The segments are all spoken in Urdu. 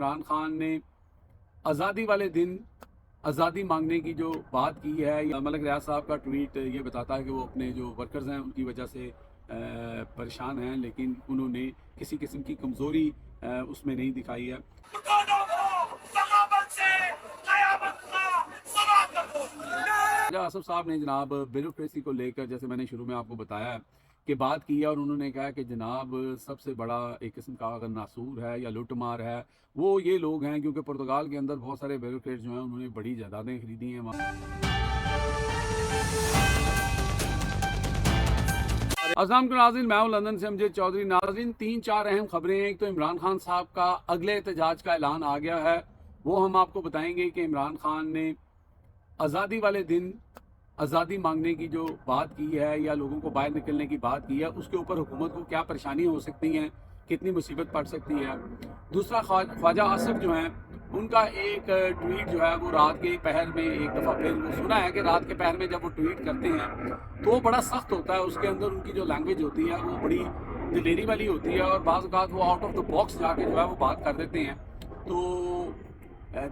عمران خان نے آزادی والے دن آزادی مانگنے کی جو بات کی ہے، یا ملک ریاض صاحب کا ٹویٹ یہ بتاتا ہے کہ وہ اپنے جو ورکرز ہیں ان کی وجہ سے پریشان ہیں، لیکن انہوں نے کسی قسم کی کمزوری اس میں نہیں دکھائی ہے۔ خواجہ آصف صاحب نے جناب بیوروکریسی کو لے کر، جیسے میں نے شروع میں آپ کو بتایا کہ بات کی ہے، اور انہوں نے کہا کہ جناب سب سے بڑا ایک قسم کا اگر ناسور ہے یا لوٹ مار ہے وہ یہ لوگ ہیں، کیونکہ پرتگال کے اندر بہت سارے بیوروکریٹ جو ہیں انہوں نے بڑی جائیدادیں خریدی ہیں وہاں۔ السلام علیکم ناظرین، میں ہوں لندن سے امجد چودھری۔ ناظرین، 3-4 اہم خبریں ہیں۔ ایک تو عمران خان صاحب کا اگلے احتجاج کا اعلان آ گیا ہے، وہ ہم آپ کو بتائیں گے کہ عمران خان نے آزادی والے دن آزادی مانگنے کی جو بات کی ہے یا لوگوں کو باہر نکلنے کی بات کی ہے، اس کے اوپر حکومت کو کیا پریشانیاں ہو سکتی ہیں، کتنی مصیبت پڑ سکتی ہے۔ دوسرا، خواجہ آصف جو ہیں ان کا ایک ٹویٹ جو ہے وہ رات کے پہر میں ایک دفعہ پھر وہ سنا ہے کہ رات کے پہر میں جب وہ ٹویٹ کرتے ہیں تو وہ بڑا سخت ہوتا ہے، اس کے اندر ان کی جو لینگویج ہوتی ہے وہ بڑی دلیری والی ہوتی ہے، اور بعض اوقات وہ آؤٹ آف دا باکس جا کے جو ہے وہ بات کر دیتے ہیں۔ تو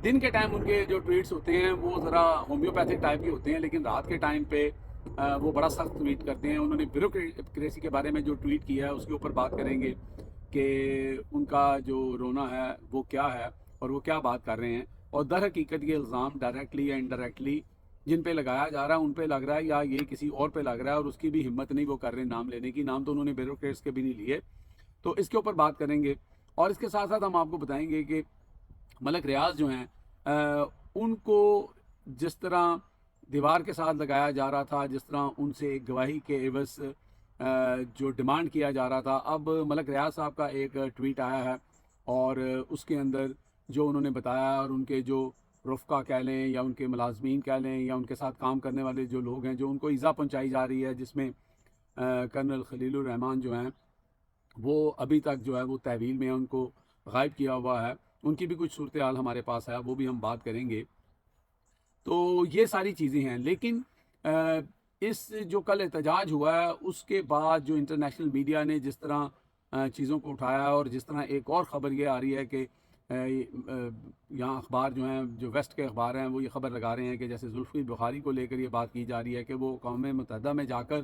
دن کے ٹائم ان کے جو ٹویٹس ہوتے ہیں وہ ذرا ہومیوپیتھک ٹائپ کے ہوتے ہیں، لیکن رات کے ٹائم پہ وہ بڑا سخت ٹویٹ کرتے ہیں۔ انہوں نے بیوروکریسی کے بارے میں جو ٹویٹ کیا ہے اس کے اوپر بات کریں گے کہ ان کا جو رونا ہے وہ کیا ہے اور وہ کیا بات کر رہے ہیں، اور در حقیقت یہ الزام ڈائریکٹلی یا انڈائریکٹلی جن پہ لگایا جا رہا ہے ان پہ لگ رہا ہے یا یہ کسی اور پہ لگ رہا ہے، اور اس کی بھی ہمت نہیں وہ کر رہے نام لینے کی۔ نام تو انہوں نے بیوروکریٹس کے بھی نہیں لیے، تو اس کے اوپر بات کریں گے۔ اور اس کے ساتھ ساتھ ہم آپ کو بتائیں گے کہ ملک ریاض جو ہیں ان کو جس طرح دیوار کے ساتھ لگایا جا رہا تھا، جس طرح ان سے ایک گواہی کے عوض جو ڈیمانڈ کیا جا رہا تھا، اب ملک ریاض صاحب کا ایک ٹویٹ آیا ہے اور اس کے اندر جو انہوں نے بتایا، اور ان کے جو رفقا کہہ لیں یا ان کے ملازمین کہہ لیں یا ان کے ساتھ کام کرنے والے جو لوگ ہیں جو ان کو ایذا پہنچائی جا رہی ہے، جس میں کرنل خلیل الرحمان جو ہیں وہ ابھی تک جو ہے وہ تحویل میں ان کو غائب کیا ہوا ہے، ان کی بھی کچھ صورتحال ہمارے پاس ہے، وہ بھی ہم بات کریں گے۔ تو یہ ساری چیزیں ہیں، لیکن اس جو کل احتجاج ہوا ہے اس کے بعد جو انٹرنیشنل میڈیا نے جس طرح چیزوں کو اٹھایا، اور جس طرح ایک اور خبر یہ آ رہی ہے کہ یہاں اخبار جو ہیں جو ویسٹ کے اخبار ہیں وہ یہ خبر لگا رہے ہیں کہ جیسے زلفی بخاری کو لے کر یہ بات کی جا رہی ہے کہ وہ اقوام متحدہ میں جا کر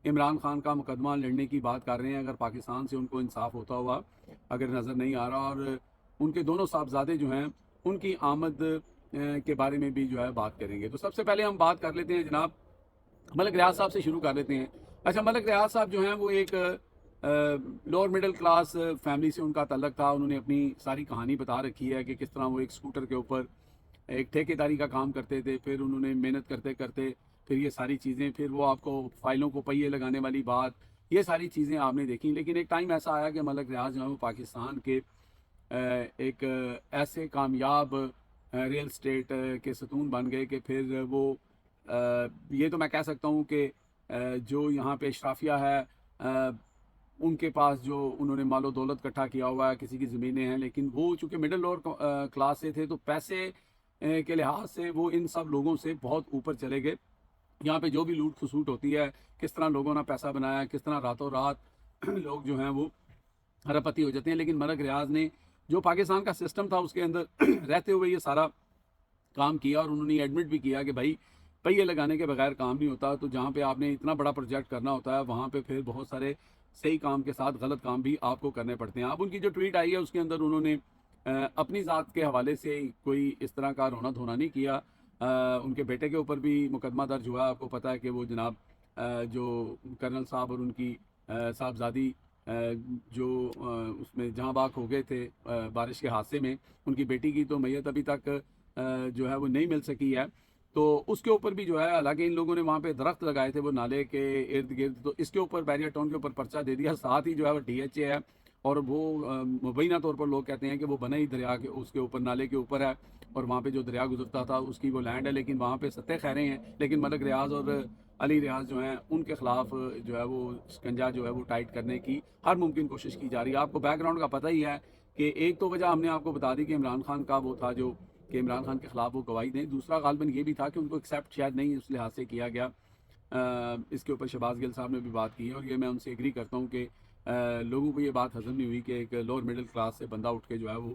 عمران خان کا مقدمہ لڑنے کی بات کر رہے ہیں، اگر پاکستان سے ان کو انصاف ہوتا ہوا اگر نظر نہیں آ رہا۔ اور ان کے دونوں صاحبزادے جو ہیں ان کی آمد کے بارے میں بھی جو ہے بات کریں گے۔ تو سب سے پہلے ہم بات کر لیتے ہیں جناب ملک ریاض صاحب سے شروع کر لیتے ہیں۔ اچھا، ملک ریاض صاحب جو ہیں وہ ایک لوور مڈل کلاس فیملی سے ان کا تعلق تھا۔ انہوں نے اپنی ساری کہانی بتا رکھی ہے کہ کس طرح وہ ایک سکوٹر کے اوپر ایک ٹھیکیداری کا کام کرتے تھے، پھر انہوں نے محنت کرتے کرتے پھر یہ ساری چیزیں، پھر وہ آپ کو فائلوں کو پہیے لگانے والی بات، یہ ساری چیزیں آپ نے دیکھی۔ لیکن ایک ٹائم ایسا آیا کہ ملک ریاض جو ہے وہ پاکستان کے ایک ایسے کامیاب ریل اسٹیٹ کے ستون بن گئے کہ پھر وہ یہ تو میں کہہ سکتا ہوں کہ جو یہاں پہ اشرافیہ ہے ان کے پاس جو انہوں نے مال و دولت اکٹھا کیا ہوا ہے، کسی کی زمینیں ہیں، لیکن وہ چونکہ مڈل لوور کلاس سے تھے تو پیسے کے لحاظ سے وہ ان سب لوگوں سے بہت اوپر چلے گئے۔ یہاں پہ جو بھی لوٹ کھسوٹ ہوتی ہے، کس طرح لوگوں نے پیسہ بنایا، کس طرح راتوں رات لوگ جو ہیں وہ ہرپتی ہو جاتے ہیں۔ لیکن ملک ریاض نے جو پاکستان کا سسٹم تھا اس کے اندر رہتے ہوئے یہ سارا کام کیا، اور انہوں نے ایڈمٹ بھی کیا کہ بھائی پہیے لگانے کے بغیر کام نہیں ہوتا، تو جہاں پہ آپ نے اتنا بڑا پروجیکٹ کرنا ہوتا ہے وہاں پہ پھر بہت سارے صحیح کام کے ساتھ غلط کام بھی آپ کو کرنے پڑتے ہیں۔ اب ان کی جو ٹویٹ آئی ہے اس کے اندر انہوں نے اپنی ذات کے حوالے سے کوئی اس طرح کا رونا دھونا نہیں کیا۔ ان کے بیٹے کے اوپر بھی مقدمہ درج ہوا، آپ کو پتہ ہے کہ وہ جناب جو کرنل صاحب اور ان کی صاحبزادی جو اس میں جہاں باک ہو گئے تھے بارش کے حادثے میں، ان کی بیٹی کی تو میت ابھی تک جو ہے وہ نہیں مل سکی ہے۔ تو اس کے اوپر بھی جو ہے، حالانکہ ان لوگوں نے وہاں پہ درخت لگائے تھے وہ نالے کے ارد گرد، تو اس کے اوپر بیریا ٹاؤن کے اوپر پرچہ دے دیا، ساتھ ہی جو ہے وہ ڈی ایچ اے ہے، اور وہ مبینہ طور پر لوگ کہتے ہیں کہ وہ بنا ہی دریا کے اس کے اوپر نالے کے اوپر ہے، اور وہاں پہ جو دریا گزرتا تھا اس کی وہ لینڈ ہے، لیکن وہاں پہ ستے خیریں ہیں۔ لیکن ملک ریاض اور علی ریاض جو ہیں ان کے خلاف جو ہے وہ شکنجہ جو ہے وہ ٹائٹ کرنے کی ہر ممکن کوشش کی جا رہی ہے۔ آپ کو بیک گراؤنڈ کا پتہ ہی ہے کہ ایک تو وجہ ہم نے آپ کو بتا دی کہ عمران خان کا وہ تھا جو کہ عمران خان کے خلاف وہ گواہی دیں، دوسرا غالباً یہ بھی تھا کہ ان کو ایکسیپٹ شاید نہیں اس لحاظ سے کیا گیا۔ اس کے اوپر شہباز گل صاحب نے بھی بات کی ہے، اور یہ میں ان سے ایگری کرتا ہوں کہ لوگوں کو یہ بات ہضم نہیں ہوئی کہ ایک لوور مڈل کلاس سے بندہ اٹھ کے جو ہے وہ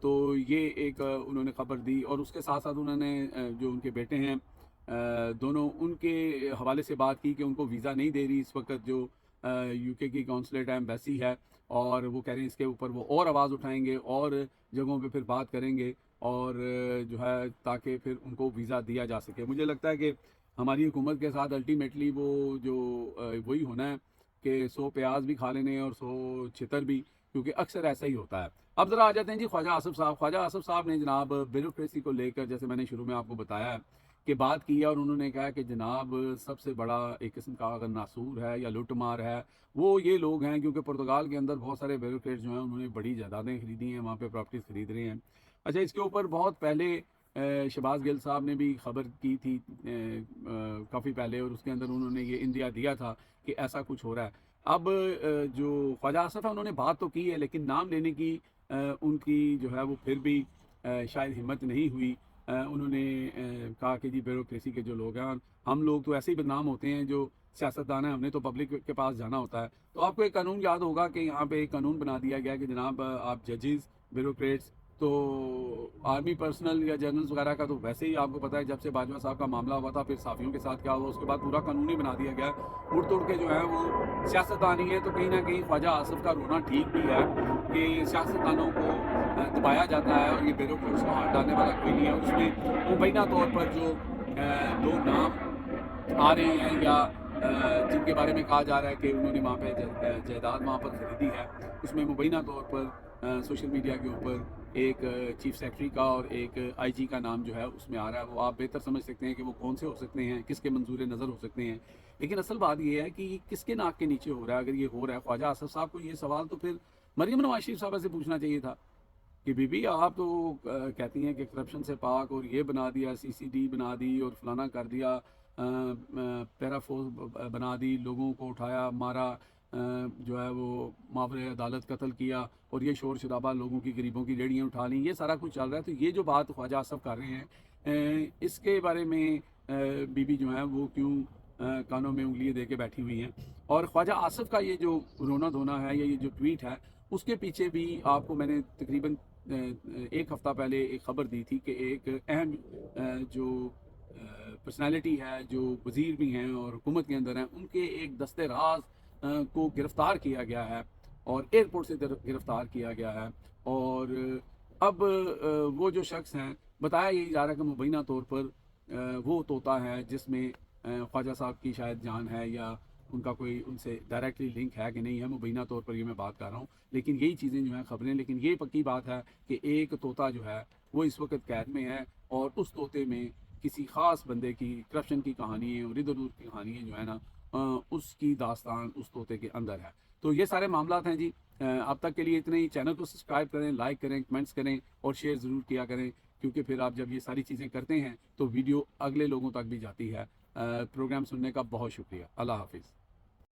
تو یہ ایک انہوں نے خبر دی، اور اس کے ساتھ ساتھ انہوں نے جو ان کے بیٹے ہیں دونوں، ان کے حوالے سے بات کی کہ ان کو ویزا نہیں دے رہی اس وقت جو یو کے کی کونسلیٹ ایمبیسی ہے، اور وہ کہہ رہے ہیں اس کے اوپر وہ اور آواز اٹھائیں گے اور جگہوں پہ پھر بات کریں گے، اور جو ہے تاکہ پھر ان کو ویزا دیا جا سکے۔ مجھے لگتا ہے کہ ہماری حکومت کے ساتھ الٹیمیٹلی وہ جو وہی ہونا ہے کہ 100 پیاز بھی کھا لینے اور 100 چھتر بھی، کیونکہ اکثر ایسا ہی ہوتا ہے۔ اب ذرا آ جاتے ہیں جی خواجہ آصف صاحب۔ خواجہ آصف صاحب نے جناب بیوروکریسی کو لے کر، جیسے میں نے شروع میں آپ کو بتایا کہ بات کی ہے، اور انہوں نے کہا کہ جناب سب سے بڑا ایک قسم کا اگر ناسور ہے یا لوٹ مار ہے وہ یہ لوگ ہیں، کیونکہ پرتگال کے اندر بہت سارے بیوروکریٹ جو ہیں انہوں نے بڑی جائیدادیں خریدی ہیں، وہاں پہ پراپرٹیز خرید رہے ہیں۔ اچھا، اس کے اوپر بہت پہلے شہباز گل صاحب نے بھی خبر کی تھی کافی پہلے، اور اس کے اندر انہوں نے یہ اندیا دیا تھا کہ ایسا کچھ ہو رہا ہے۔ اب جو خواجہ آصف ہے انہوں نے بات تو کی ہے، لیکن نام لینے کی ان کی جو ہے وہ پھر بھی شاید ہمت نہیں ہوئی۔ انہوں نے کہا کہ جی بیوروکریسی کے جو لوگ ہیں، ہم لوگ تو ایسے ہی بدنام ہوتے ہیں جو سیاستدان ہیں، ہم نے تو پبلک کے پاس جانا ہوتا ہے۔ تو آپ کو ایک قانون یاد ہوگا کہ یہاں پہ ایک قانون بنا دیا گیا کہ جناب آپ ججز، بیوروکریٹس، تو آرمی پرسنل یا جنرلز وغیرہ کا تو ویسے ہی آپ کو پتہ ہے جب سے باجوہ صاحب کا معاملہ ہوا تھا، پھر صحافیوں کے ساتھ کیا ہوا، اس کے بعد پورا قانون ہی بنا دیا گیا۔ اڑ توڑ کے جو ہے وہ سیاستدان ہی ہے، تو کہیں نہ کہیں خواجہ آصف کا رونا ٹھیک بھی ہے کہ سیاستدانوں کو دبایا جاتا ہے، اور یہ بیوروکریٹس کو ہاتھ ڈالنے والا کوئی نہیں ہے۔ اس میں مبینہ طور پر جو دو نام آ رہے ہیں یا جن کے بارے میں کہا جا رہا ہے کہ انہوں نے وہاں پہ جائیداد وہاں پر خریدی ہے، اس میں مبینہ طور پر سوشل میڈیا کے اوپر ایک چیف سیکرٹری کا اور ایک آئی جی کا نام جو ہے اس میں آ رہا ہے۔ وہ آپ بہتر سمجھ سکتے ہیں کہ وہ کون سے ہو سکتے ہیں، کس کے منظور نظر ہو سکتے ہیں، لیکن اصل بات یہ ہے کہ کس کے ناک کے نیچے ہو رہا ہے۔ اگر یہ ہو رہا ہے خواجہ آصف صاحب کو یہ سوال تو پھر مریم نواز شریف صاحبہ سے پوچھنا چاہیے تھا کہ بی بی آپ تو کہتی ہیں کہ کرپشن سے پاک، اور یہ بنا دیا، سی سی ڈی بنا دی اور فلانا کر دیا، پیرا فورس بنا دی، لوگوں کو اٹھایا مارا، جو ہے وہ ماورِ عدالت قتل کیا، اور یہ شور شرابہ لوگوں کی، غریبوں کی ریڑیاں اٹھا لیں، یہ سارا کچھ چل رہا ہے۔ تو یہ جو بات خواجہ آصف کر رہے ہیں اس کے بارے میں بی بی جو ہیں وہ کیوں کانوں میں انگلی دے کے بیٹھی ہوئی ہیں؟ اور خواجہ آصف کا یہ جو رونا دھونا ہے یا یہ جو ٹویٹ ہے، اس کے پیچھے بھی آپ کو میں نے تقریباً ایک ہفتہ پہلے ایک خبر دی تھی کہ ایک اہم جو پرسنالٹی ہے، جو وزیر بھی ہیں اور حکومت کے اندر ہیں، ان کے ایک دستے راز کو گرفتار کیا گیا ہے، اور ایئرپورٹ سے گرفتار کیا گیا ہے۔ اور اب وہ جو شخص ہیں، بتایا یہی جا رہا ہے کہ مبینہ طور پر وہ طوطا ہے جس میں خواجہ صاحب کی شاید جان ہے، یا ان کا کوئی ان سے ڈائریکٹلی لنک ہے کہ نہیں ہے، مبینہ طور پر یہ میں بات کر رہا ہوں، لیکن یہی چیزیں جو ہیں خبریں۔ لیکن یہ پکی بات ہے کہ ایک طوطا جو ہے وہ اس وقت قید میں ہے، اور اس طوطے میں کسی خاص بندے کی کرپشن کی کہانی ہے، اور ادھر ادھر کی کہانی ہے جو ہے نا، اس کی داستان اس طوطے کے اندر ہے۔ تو یہ سارے معاملات ہیں جی۔ اب تک کے لیے اتنے ہی۔ چینل کو سبسکرائب کریں، لائک کریں، کمنٹس کریں، اور شیئر ضرور کیا کریں، کیونکہ پھر آپ جب یہ ساری چیزیں کرتے ہیں تو ویڈیو اگلے لوگوں تک بھی جاتی ہے۔ پروگرام سننے کا بہت شکریہ۔ اللہ حافظ۔